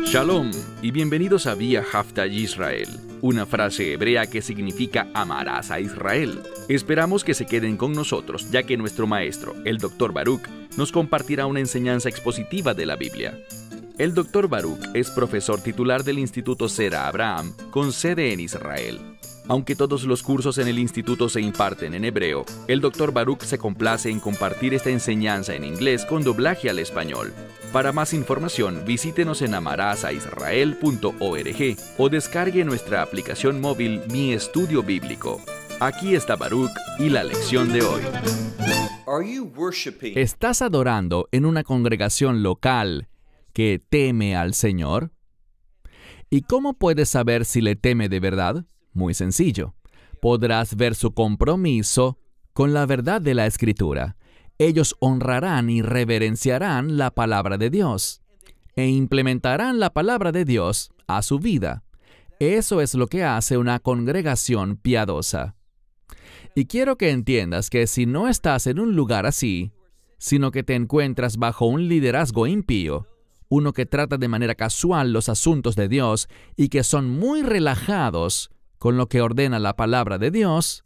Shalom y bienvenidos a Vía Hafta Yisrael, una frase hebrea que significa amarás a Israel. Esperamos que se queden con nosotros, ya que nuestro maestro, el Dr. Baruch, nos compartirá una enseñanza expositiva de la Biblia. El Dr. Baruch es profesor titular del Instituto Zera Abraham, con sede en Israel. Aunque todos los cursos en el instituto se imparten en hebreo, el Dr. Baruch se complace en compartir esta enseñanza en inglés con doblaje al español. Para más información, visítenos en amarasaisrael.org o descargue nuestra aplicación móvil Mi Estudio Bíblico. Aquí está Baruch y la lección de hoy. ¿Estás adorando en una congregación local que teme al Señor? ¿Y cómo puedes saber si le teme de verdad? Muy sencillo. Podrás ver su compromiso con la verdad de la Escritura. Ellos honrarán y reverenciarán la palabra de Dios e implementarán la palabra de Dios a su vida. Eso es lo que hace una congregación piadosa. Y quiero que entiendas que si no estás en un lugar así, sino que te encuentras bajo un liderazgo impío, uno que trata de manera casual los asuntos de Dios y que son muy relajados con lo que ordena la palabra de Dios,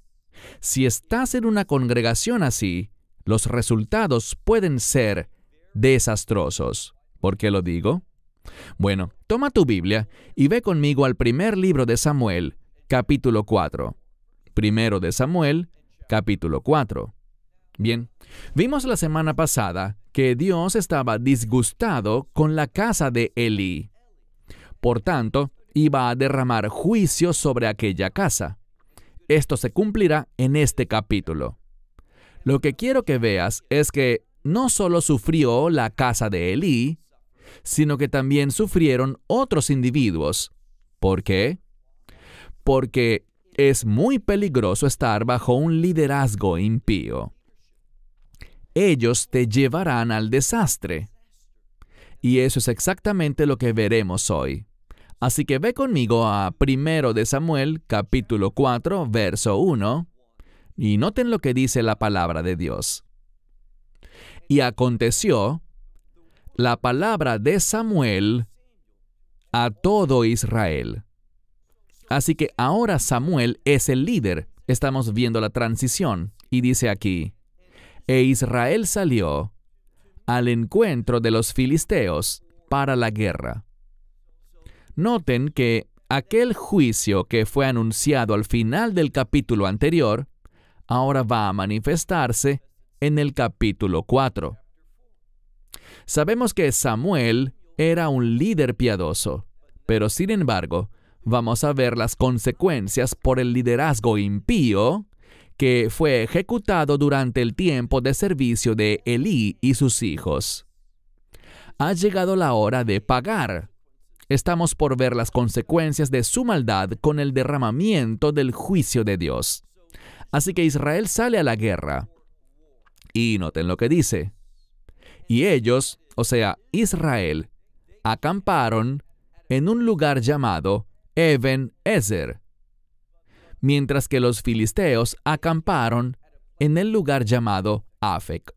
si estás en una congregación así, los resultados pueden ser desastrosos. ¿Por qué lo digo? Bueno, toma tu Biblia y ve conmigo al primer libro de Samuel, capítulo 4. Primero de Samuel, capítulo 4. Bien, vimos la semana pasada que Dios estaba disgustado con la casa de Elí. Por tanto, iba a derramar juicio sobre aquella casa. Esto se cumplirá en este capítulo. Lo que quiero que veas es que no solo sufrió la casa de Elí, sino que también sufrieron otros individuos. ¿Por qué? Porque es muy peligroso estar bajo un liderazgo impío. Ellos te llevarán al desastre. Y eso es exactamente lo que veremos hoy. Así que ve conmigo a 1 de Samuel, capítulo 4, verso 1, y noten lo que dice la palabra de Dios. Y aconteció la palabra de Samuel a todo Israel. Así que ahora Samuel es el líder. Estamos viendo la transición. Y dice aquí, e Israel salió al encuentro de los filisteos para la guerra. Noten que aquel juicio que fue anunciado al final del capítulo anterior, ahora va a manifestarse en el capítulo 4. Sabemos que Samuel era un líder piadoso, pero sin embargo, vamos a ver las consecuencias por el liderazgo impío que fue ejecutado durante el tiempo de servicio de Elí y sus hijos. Ha llegado la hora de pagar. Estamos por ver las consecuencias de su maldad con el derramamiento del juicio de Dios. Así que Israel sale a la guerra. Y noten lo que dice. Y ellos, o sea, Israel, acamparon en un lugar llamado Even Ezer, mientras que los filisteos acamparon en el lugar llamado Afec.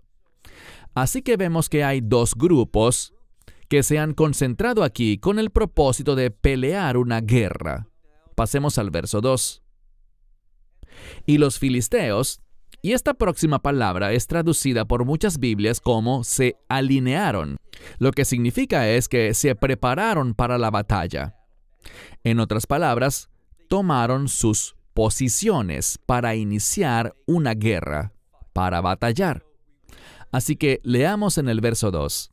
Así que vemos que hay dos grupos que se han concentrado aquí con el propósito de pelear una guerra. Pasemos al verso 2. Y los filisteos, y esta próxima palabra es traducida por muchas Biblias como se alinearon. Lo que significa es que se prepararon para la batalla. En otras palabras, tomaron sus posiciones para iniciar una guerra, para batallar. Así que leamos en el verso 2.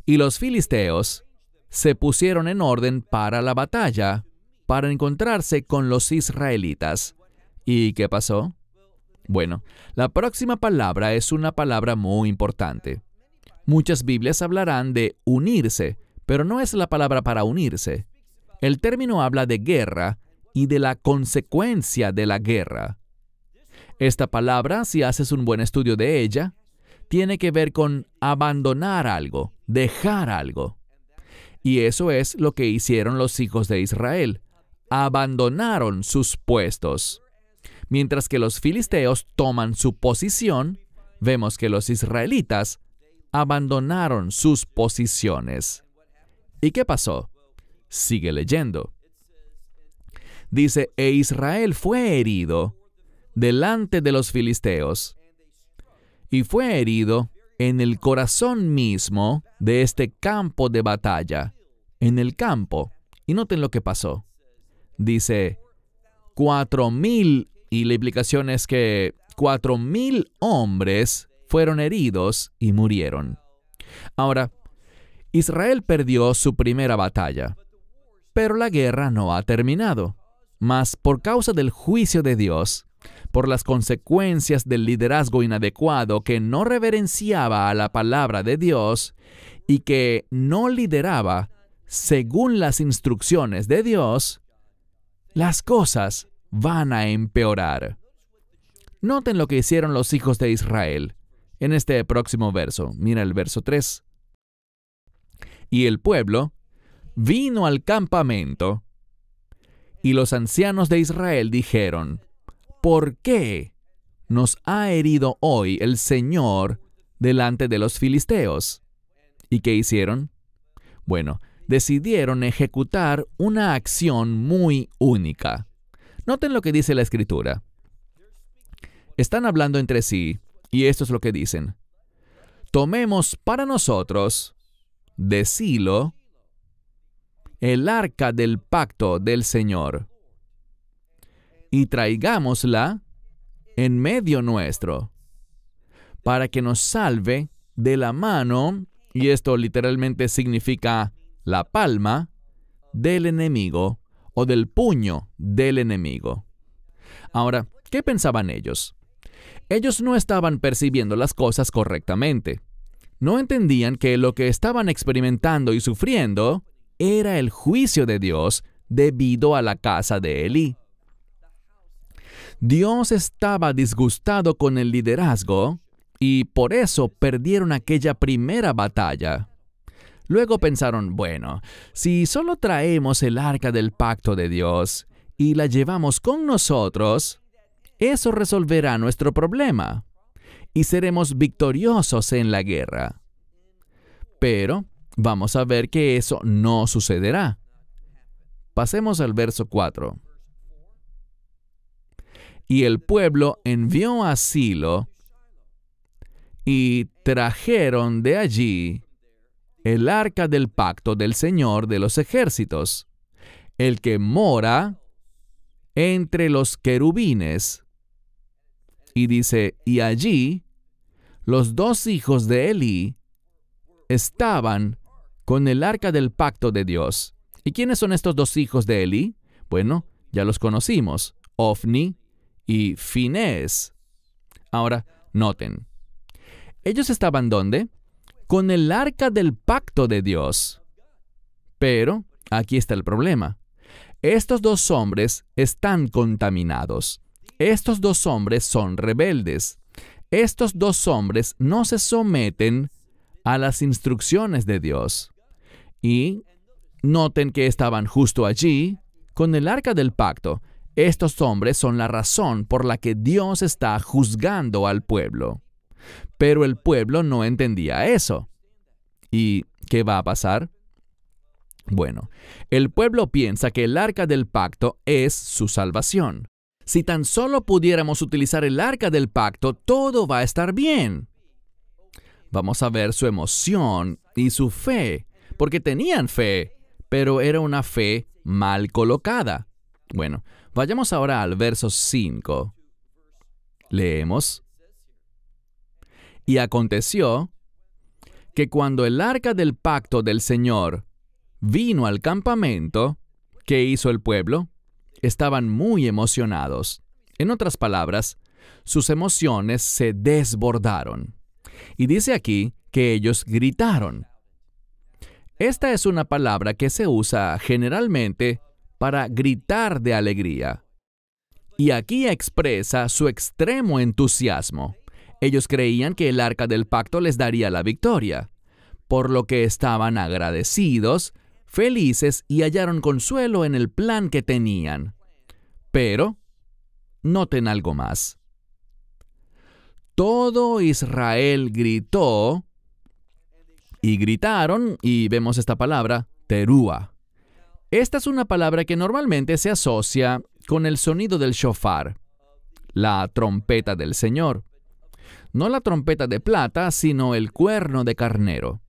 Y los filisteos se pusieron en orden para la batalla, para encontrarse con los israelitas. ¿Y qué pasó? Bueno, la próxima palabra es una palabra muy importante. Muchas Biblias hablarán de unirse, pero no es la palabra para unirse. El término habla de guerra y de la consecuencia de la guerra. Esta palabra, si haces un buen estudio de ella, tiene que ver con abandonar algo, dejar algo. Y eso es lo que hicieron los hijos de Israel. Abandonaron sus puestos. Mientras que los filisteos toman su posición, vemos que los israelitas abandonaron sus posiciones. ¿Y qué pasó? Sigue leyendo. Dice, e Israel fue herido delante de los filisteos, y fue herido en el corazón mismo de este campo de batalla, en el campo. Y noten lo que pasó. Dice, 4,000, y la implicación es que 4,000 hombres fueron heridos y murieron. Ahora, Israel perdió su primera batalla, pero la guerra no ha terminado. Mas por causa del juicio de Dios, por las consecuencias del liderazgo inadecuado que no reverenciaba a la palabra de Dios y que no lideraba según las instrucciones de Dios, las cosas van a empeorar. Noten lo que hicieron los hijos de Israel en este próximo verso. Mira el verso 3. Y el pueblo vino al campamento, y los ancianos de Israel dijeron, ¿por qué nos ha herido hoy el Señor delante de los filisteos? ¿Y qué hicieron? Bueno, decidieron ejecutar una acción muy única. Noten lo que dice la Escritura. Están hablando entre sí, y esto es lo que dicen. Tomemos para nosotros de Silo el arca del pacto del Señor, y traigámosla en medio nuestro, para que nos salve de la mano, y esto literalmente significa la palma, del enemigo, o del puño del enemigo. Ahora, ¿qué pensaban ellos? Ellos no estaban percibiendo las cosas correctamente. No entendían que lo que estaban experimentando y sufriendo era el juicio de Dios debido a la casa de Elí. Dios estaba disgustado con el liderazgo y por eso perdieron aquella primera batalla. Luego pensaron, bueno, si solo traemos el arca del pacto de Dios y la llevamos con nosotros, eso resolverá nuestro problema y seremos victoriosos en la guerra. Pero vamos a ver que eso no sucederá. Pasemos al verso 4. Y el pueblo envió a Silo, y trajeron de allí el arca del pacto del Señor de los ejércitos, el que mora entre los querubines. Y dice, y allí los dos hijos de Elí estaban con el arca del pacto de Dios. ¿Y quiénes son estos dos hijos de Elí? Bueno, ya los conocimos, Ofni y Finés. Ahora, noten, ellos estaban ¿dónde? Con el arca del pacto de Dios. Pero aquí está el problema. Estos dos hombres están contaminados. Estos dos hombres son rebeldes. Estos dos hombres no se someten a las instrucciones de Dios. Y noten que estaban justo allí con el arca del pacto. Estos hombres son la razón por la que Dios está juzgando al pueblo. Pero el pueblo no entendía eso. ¿Y qué va a pasar? Bueno, el pueblo piensa que el arca del pacto es su salvación. Si tan solo pudiéramos utilizar el arca del pacto, todo va a estar bien. Vamos a ver su emoción y su fe, porque tenían fe, pero era una fe mal colocada. Bueno, vayamos ahora al verso 5. Leemos. Y aconteció que cuando el arca del pacto del Señor vino al campamento, ¿qué hizo el pueblo? Estaban muy emocionados. En otras palabras, sus emociones se desbordaron. Y dice aquí que ellos gritaron. Esta es una palabra que se usa generalmente para gritar de alegría. Y aquí expresa su extremo entusiasmo. Ellos creían que el arca del pacto les daría la victoria, por lo que estaban agradecidos, felices y hallaron consuelo en el plan que tenían. Pero, noten algo más. Todo Israel gritó Y gritaron, y vemos esta palabra, terúa. Esta es una palabra que normalmente se asocia con el sonido del shofar, la trompeta del Señor. No la trompeta de plata, sino el cuerno de carnero.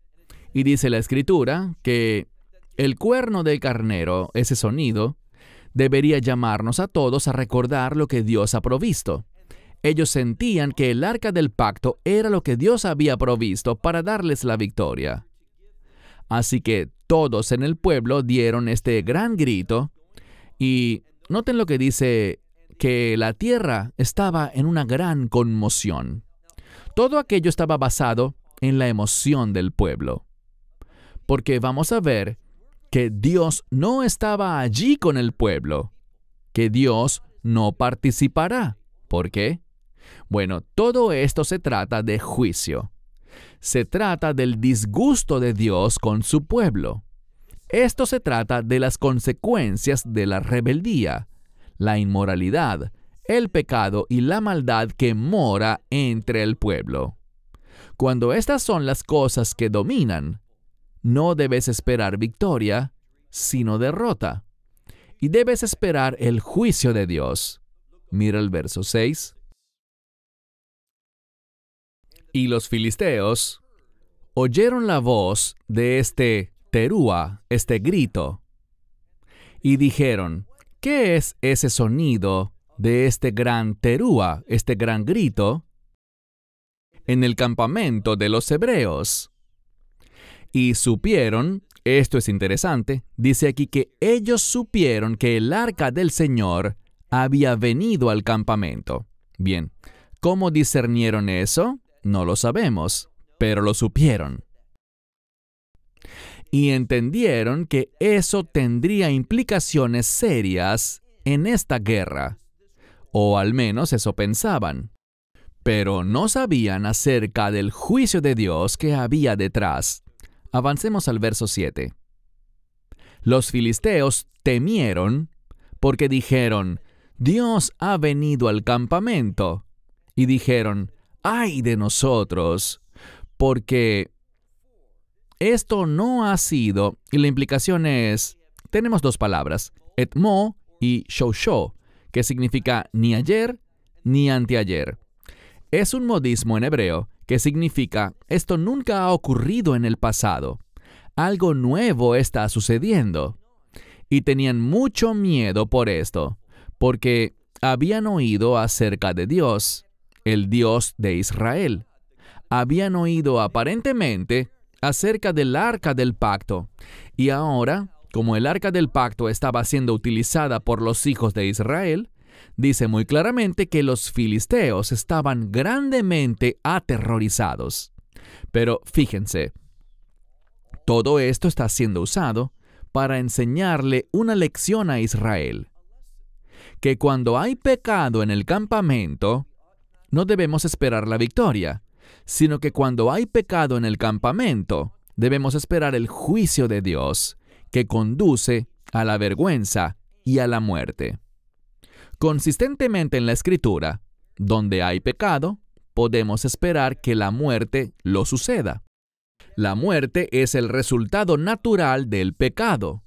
Y dice la Escritura que el cuerno de carnero, ese sonido, debería llamarnos a todos a recordar lo que Dios ha provisto. Ellos sentían que el arca del pacto era lo que Dios había provisto para darles la victoria. Así que todos en el pueblo dieron este gran grito, y noten lo que dice, que la tierra estaba en una gran conmoción. Todo aquello estaba basado en la emoción del pueblo. Porque vamos a ver que Dios no estaba allí con el pueblo, que Dios no participará. ¿Por qué? Bueno, todo esto se trata de juicio. Se trata del disgusto de Dios con su pueblo. Esto se trata de las consecuencias de la rebeldía, la inmoralidad, el pecado y la maldad que mora entre el pueblo. Cuando estas son las cosas que dominan, no debes esperar victoria, sino derrota. Y debes esperar el juicio de Dios. Mira el verso 6. Y los filisteos oyeron la voz de este terúa, este grito, y dijeron, ¿qué es ese sonido de este gran terúa, este gran grito, en el campamento de los hebreos? Y supieron, esto es interesante, dice aquí que ellos supieron que el arca del Señor había venido al campamento. Bien, ¿cómo discernieron eso? No lo sabemos, pero lo supieron. Y entendieron que eso tendría implicaciones serias en esta guerra, o al menos eso pensaban. Pero no sabían acerca del juicio de Dios que había detrás. Avancemos al verso 7. Los filisteos temieron porque dijeron, Dios ha venido al campamento. Y dijeron, ¡ay de nosotros! Porque esto no ha sido, y la implicación es, tenemos dos palabras, etmo y shosho, que significa ni ayer ni anteayer. Es un modismo en hebreo que significa esto nunca ha ocurrido en el pasado. Algo nuevo está sucediendo. Y tenían mucho miedo por esto, porque habían oído acerca de Dios, el Dios de Israel. Habían oído aparentemente acerca del arca del pacto. Y ahora, como el arca del pacto estaba siendo utilizada por los hijos de Israel, dice muy claramente que los filisteos estaban grandemente aterrorizados. Pero fíjense, todo esto está siendo usado para enseñarle una lección a Israel. Que cuando hay pecado en el campamento, no debemos esperar la victoria, sino que cuando hay pecado en el campamento, debemos esperar el juicio de Dios, que conduce a la vergüenza y a la muerte. Consistentemente en la Escritura, donde hay pecado, podemos esperar que la muerte lo suceda. La muerte es el resultado natural del pecado.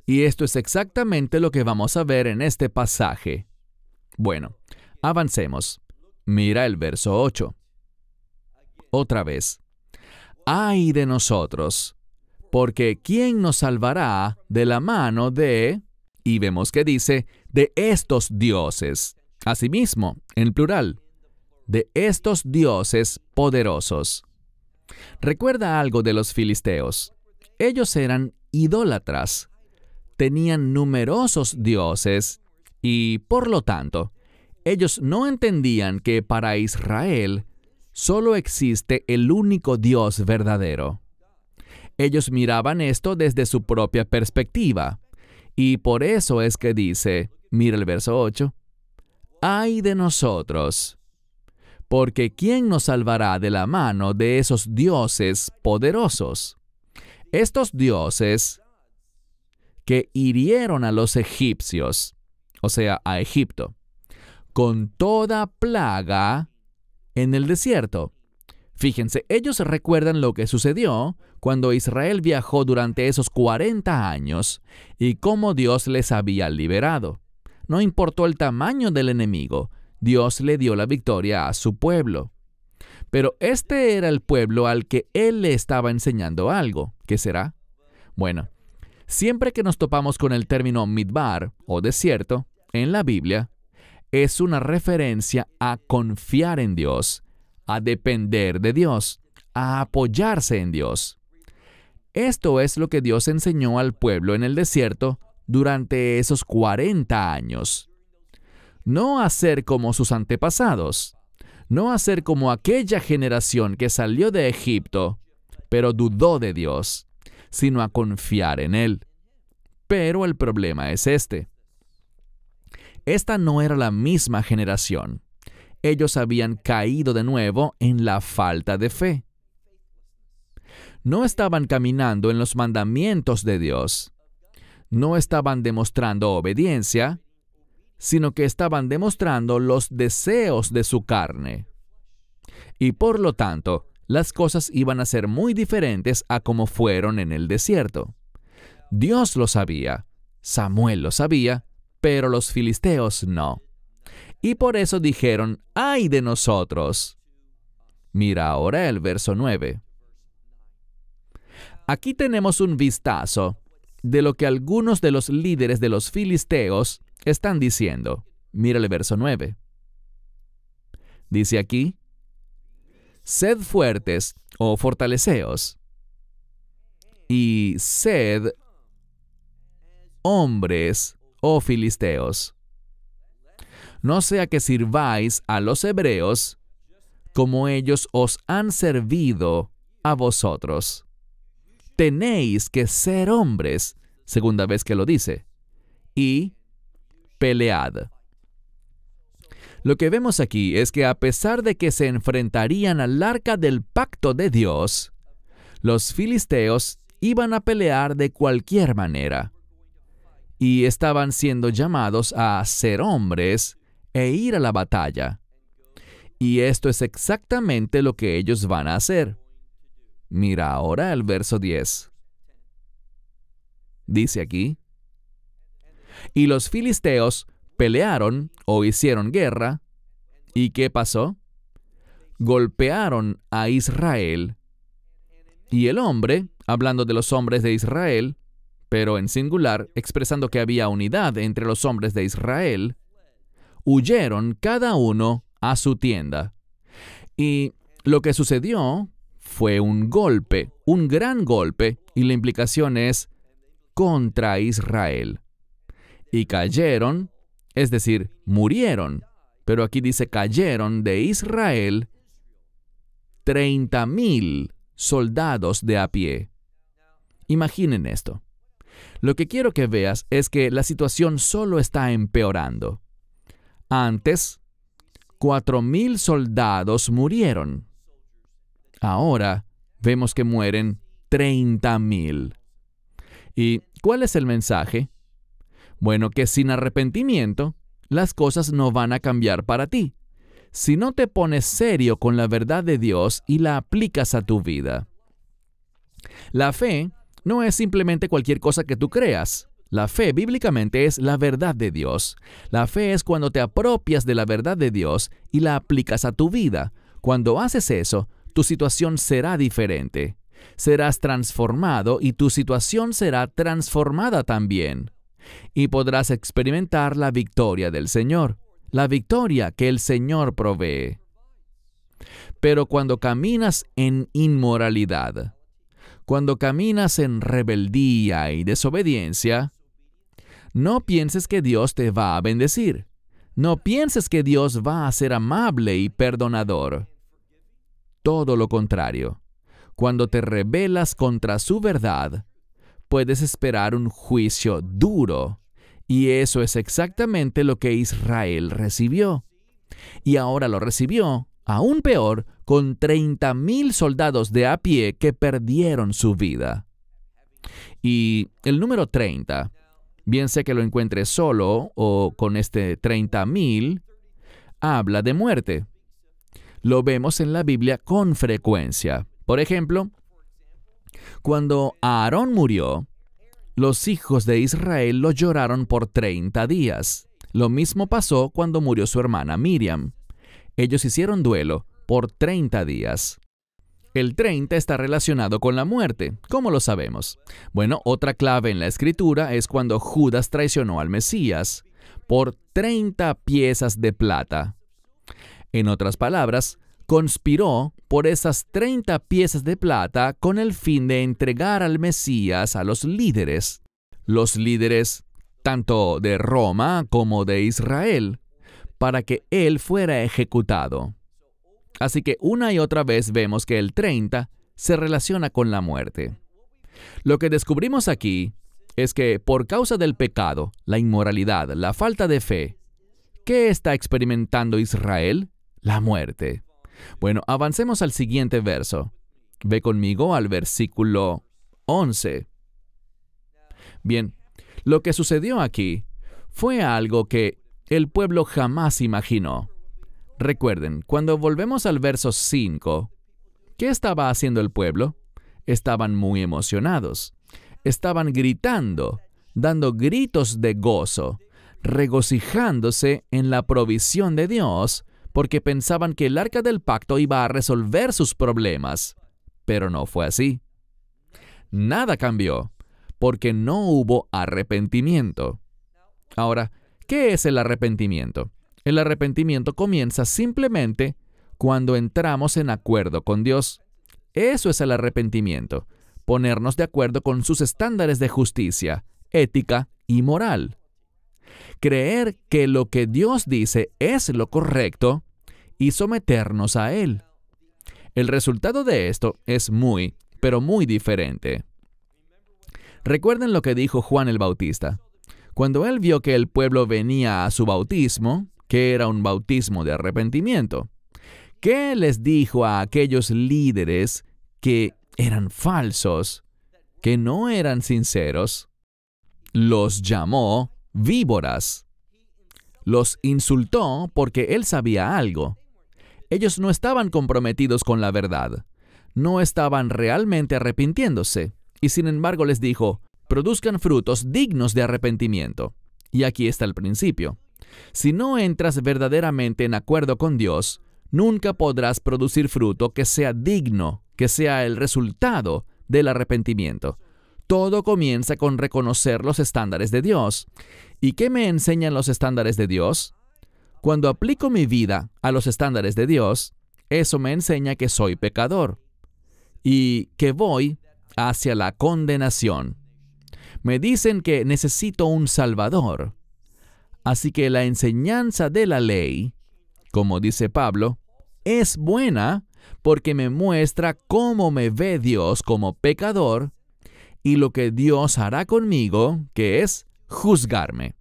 Y esto es exactamente lo que vamos a ver en este pasaje. Bueno, avancemos. Mira el verso 8. Otra vez. ¡Ay de nosotros! Porque ¿quién nos salvará de la mano de...? Y vemos que dice, de estos dioses. Asimismo, en plural, de estos dioses poderosos. Recuerda algo de los filisteos. Ellos eran idólatras. Tenían numerosos dioses y, por lo tanto, ellos no entendían que para Israel solo existe el único Dios verdadero. Ellos miraban esto desde su propia perspectiva. Y por eso es que dice, mira el verso 8, ¡ay de nosotros! Porque ¿quién nos salvará de la mano de esos dioses poderosos? Estos dioses que hirieron a los egipcios, o sea, a Egipto, con toda plaga en el desierto. Fíjense, ellos recuerdan lo que sucedió cuando Israel viajó durante esos 40 años y cómo Dios les había liberado. No importó el tamaño del enemigo, Dios le dio la victoria a su pueblo. Pero este era el pueblo al que Él le estaba enseñando algo. ¿Qué será? Bueno, siempre que nos topamos con el término midbar o desierto en la Biblia, es una referencia a confiar en Dios, a depender de Dios, a apoyarse en Dios. Esto es lo que Dios enseñó al pueblo en el desierto durante esos 40 años. No hacer como sus antepasados, no hacer como aquella generación que salió de Egipto, pero dudó de Dios, sino a confiar en Él. Pero el problema es este. Esta no era la misma generación. Ellos habían caído de nuevo en la falta de fe. No estaban caminando en los mandamientos de Dios. No estaban demostrando obediencia, sino que estaban demostrando los deseos de su carne. Y por lo tanto, las cosas iban a ser muy diferentes a como fueron en el desierto. Dios lo sabía, Samuel lo sabía, pero los filisteos no. Y por eso dijeron, ¡ay de nosotros! Mira ahora el verso 9. Aquí tenemos un vistazo de lo que algunos de los líderes de los filisteos están diciendo. Mira el verso 9. Dice aquí, sed fuertes o fortaleceos, y sed hombres o filisteos. No sea que sirváis a los hebreos como ellos os han servido a vosotros. Tenéis que ser hombres, segunda vez que lo dice, y pelead. Lo que vemos aquí es que a pesar de que se enfrentarían al arca del pacto de Dios, los filisteos iban a pelear de cualquier manera, y estaban siendo llamados a ser hombres e ir a la batalla. Y esto es exactamente lo que ellos van a hacer. Mira ahora el verso 10. Dice aquí, y los filisteos pelearon o hicieron guerra, ¿y qué pasó? Golpearon a Israel. Y el hombre, hablando de los hombres de Israel, pero en singular, expresando que había unidad entre los hombres de Israel, huyeron cada uno a su tienda. Y lo que sucedió fue un golpe, un gran golpe, y la implicación es contra Israel. Y cayeron, es decir, murieron, pero aquí dice cayeron de Israel 30,000 soldados de a pie. Imaginen esto. Lo que quiero que veas es que la situación solo está empeorando. Antes, 4,000 soldados murieron. Ahora vemos que mueren 30,000. ¿Y cuál es el mensaje? Bueno, que sin arrepentimiento, las cosas no van a cambiar para ti, si no te pones serio con la verdad de Dios y la aplicas a tu vida. La fe no es simplemente cualquier cosa que tú creas. La fe bíblicamente es la verdad de Dios. La fe es cuando te apropias de la verdad de Dios y la aplicas a tu vida. Cuando haces eso, tu situación será diferente. Serás transformado y tu situación será transformada también. Y podrás experimentar la victoria del Señor, la victoria que el Señor provee. Pero cuando caminas en inmoralidad, cuando caminas en rebeldía y desobediencia, no pienses que Dios te va a bendecir. No pienses que Dios va a ser amable y perdonador. Todo lo contrario. Cuando te rebelas contra su verdad, puedes esperar un juicio duro. Y eso es exactamente lo que Israel recibió. Y ahora lo recibió, aún peor, con 30,000 soldados de a pie que perdieron su vida. Y el número 30, bien sea que lo encuentres solo o con este 30,000, habla de muerte. Lo vemos en la Biblia con frecuencia. Por ejemplo, cuando Aarón murió, los hijos de Israel lo lloraron por 30 días. Lo mismo pasó cuando murió su hermana Miriam. Ellos hicieron duelo por 30 días. El 30 está relacionado con la muerte. ¿Cómo lo sabemos? Bueno, otra clave en la Escritura es cuando Judas traicionó al Mesías por 30 piezas de plata. En otras palabras, conspiró por esas 30 piezas de plata con el fin de entregar al Mesías a los líderes tanto de Roma como de Israel, para que él fuera ejecutado. Así que una y otra vez vemos que el 30 se relaciona con la muerte. Lo que descubrimos aquí es que por causa del pecado, la inmoralidad, la falta de fe, ¿qué está experimentando Israel? La muerte. Bueno, avancemos al siguiente verso. Ve conmigo al versículo 11. Bien, lo que sucedió aquí fue algo que el pueblo jamás imaginó. Recuerden, cuando volvemos al verso 5, ¿qué estaba haciendo el pueblo? Estaban muy emocionados. Estaban gritando, dando gritos de gozo, regocijándose en la provisión de Dios, porque pensaban que el arca del pacto iba a resolver sus problemas. Pero no fue así. Nada cambió, porque no hubo arrepentimiento. Ahora, ¿qué es el arrepentimiento? El arrepentimiento comienza simplemente cuando entramos en acuerdo con Dios. Eso es el arrepentimiento, ponernos de acuerdo con sus estándares de justicia, ética y moral. Creer que lo que Dios dice es lo correcto y someternos a Él. El resultado de esto es muy, pero muy diferente. Recuerden lo que dijo Juan el Bautista. Cuando él vio que el pueblo venía a su bautismo, que era un bautismo de arrepentimiento, ¿qué les dijo a aquellos líderes que eran falsos, que no eran sinceros? Los llamó víboras. Los insultó porque él sabía algo. Ellos no estaban comprometidos con la verdad. No estaban realmente arrepintiéndose. Y sin embargo les dijo, produzcan frutos dignos de arrepentimiento. Y aquí está el principio. Si no entras verdaderamente en acuerdo con Dios, nunca podrás producir fruto que sea digno, que sea el resultado del arrepentimiento. Todo comienza con reconocer los estándares de Dios. ¿Y qué me enseñan los estándares de Dios? Cuando aplico mi vida a los estándares de Dios, eso me enseña que soy pecador y que voy hacia la condenación. Me dicen que necesito un Salvador. Así que la enseñanza de la ley, como dice Pablo, es buena porque me muestra cómo me ve Dios como pecador y lo que Dios hará conmigo, que es juzgarme.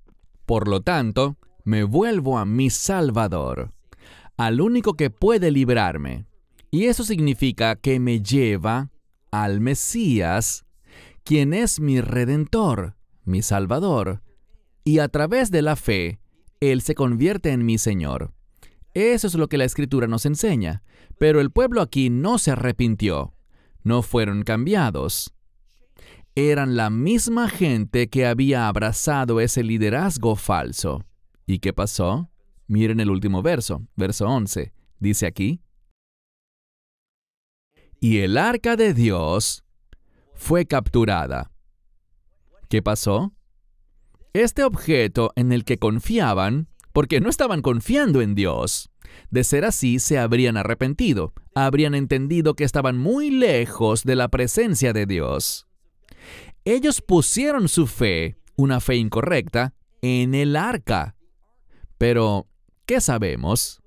Por lo tanto, me vuelvo a mi Salvador, al único que puede librarme. Y eso significa que me lleva al Mesías, quien es mi Redentor, mi Salvador, y a través de la fe, Él se convierte en mi Señor. Eso es lo que la Escritura nos enseña. Pero el pueblo aquí no se arrepintió. No fueron cambiados. Eran la misma gente que había abrazado ese liderazgo falso. ¿Y qué pasó? Miren el último verso, verso 11. Dice aquí: y el arca de Dios fue capturada. ¿Qué pasó? Este objeto en el que confiaban, porque no estaban confiando en Dios, de ser así se habrían arrepentido, habrían entendido que estaban muy lejos de la presencia de Dios. Ellos pusieron su fe, una fe incorrecta, en el arca. Pero, ¿qué sabemos?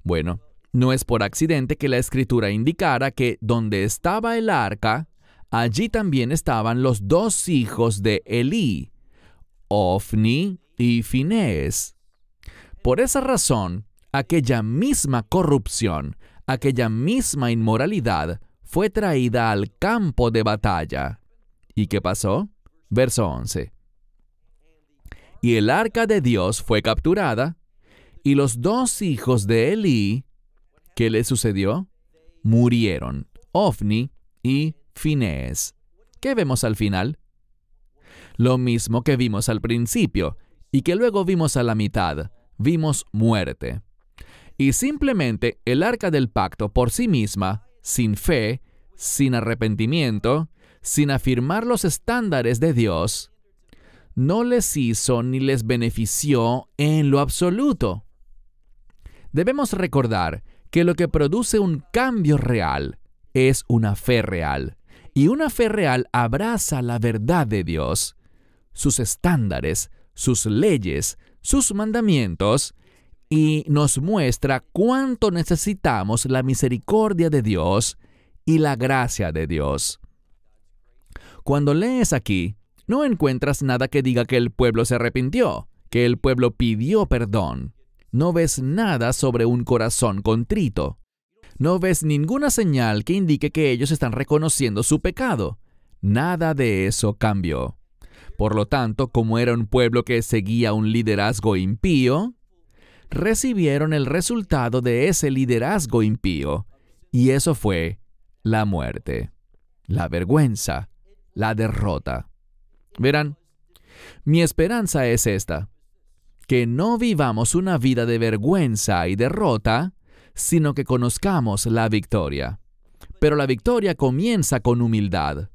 Bueno, no es por accidente que la Escritura indicara que donde estaba el arca, allí también estaban los dos hijos de Elí, Ofni y Finés. Por esa razón, aquella misma corrupción, aquella misma inmoralidad fue traída al campo de batalla. ¿Y qué pasó? Verso 11. Y el arca de Dios fue capturada, y los dos hijos de Elí, ¿Qué les sucedió? Murieron Ofni y Finees. ¿Qué vemos al final? Lo mismo que vimos al principio y que luego vimos a la mitad. Vimos muerte. Y simplemente el arca del pacto por sí misma, sin fe, sin arrepentimiento, sin afirmar los estándares de Dios, no les hizo ni les benefició en lo absoluto. Debemos recordar que lo que produce un cambio real es una fe real. Y una fe real abraza la verdad de Dios, sus estándares, sus leyes, sus mandamientos, y nos muestra cuánto necesitamos la misericordia de Dios y la gracia de Dios. Cuando lees aquí, no encuentras nada que diga que el pueblo se arrepintió, que el pueblo pidió perdón. No ves nada sobre un corazón contrito. No ves ninguna señal que indique que ellos están reconociendo su pecado. Nada de eso cambió. Por lo tanto, como era un pueblo que seguía un liderazgo impío, recibieron el resultado de ese liderazgo impío, y eso fue la muerte, la vergüenza, la derrota. Verán, mi esperanza es esta: que no vivamos una vida de vergüenza y derrota, sino que conozcamos la victoria. Pero la victoria comienza con humildad.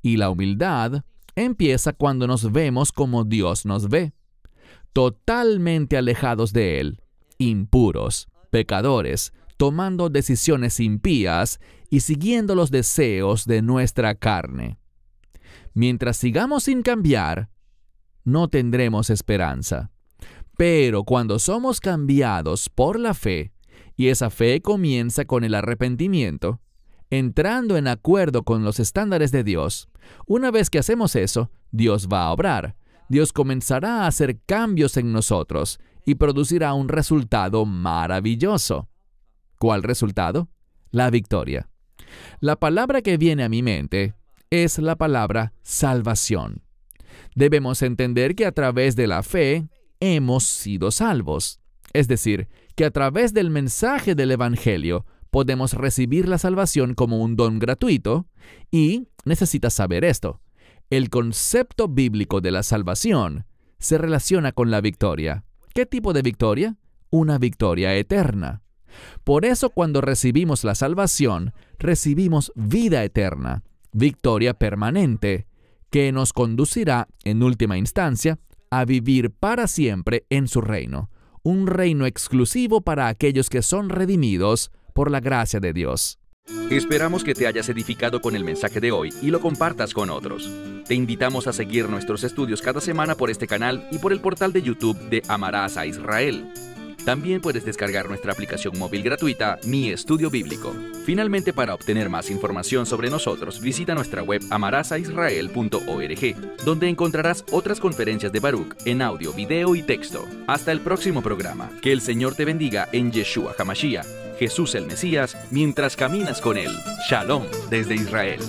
Y la humildad empieza cuando nos vemos como Dios nos ve, totalmente alejados de Él, impuros, pecadores, tomando decisiones impías y siguiendo los deseos de nuestra carne. Mientras sigamos sin cambiar, no tendremos esperanza. Pero cuando somos cambiados por la fe, y esa fe comienza con el arrepentimiento, entrando en acuerdo con los estándares de Dios, una vez que hacemos eso, Dios va a obrar. Dios comenzará a hacer cambios en nosotros y producirá un resultado maravilloso. ¿Cuál resultado? La victoria. La palabra que viene a mi mente es la palabra salvación. Debemos entender que a través de la fe hemos sido salvos. Es decir, que a través del mensaje del Evangelio podemos recibir la salvación como un don gratuito, y necesitas saber esto: el concepto bíblico de la salvación se relaciona con la victoria. ¿Qué tipo de victoria? Una victoria eterna. Por eso, cuando recibimos la salvación, recibimos vida eterna, victoria permanente, que nos conducirá, en última instancia, a vivir para siempre en su reino. Un reino exclusivo para aquellos que son redimidos por la gracia de Dios. Esperamos que te hayas edificado con el mensaje de hoy y lo compartas con otros. Te invitamos a seguir nuestros estudios cada semana por este canal y por el portal de YouTube de Amarás a Israel. También puedes descargar nuestra aplicación móvil gratuita, Mi Estudio Bíblico. Finalmente, para obtener más información sobre nosotros, visita nuestra web amarasaisrael.org, donde encontrarás otras conferencias de Baruch en audio, video y texto. Hasta el próximo programa. Que el Señor te bendiga en Yeshua HaMashiach, Jesús el Mesías, mientras caminas con Él. Shalom desde Israel.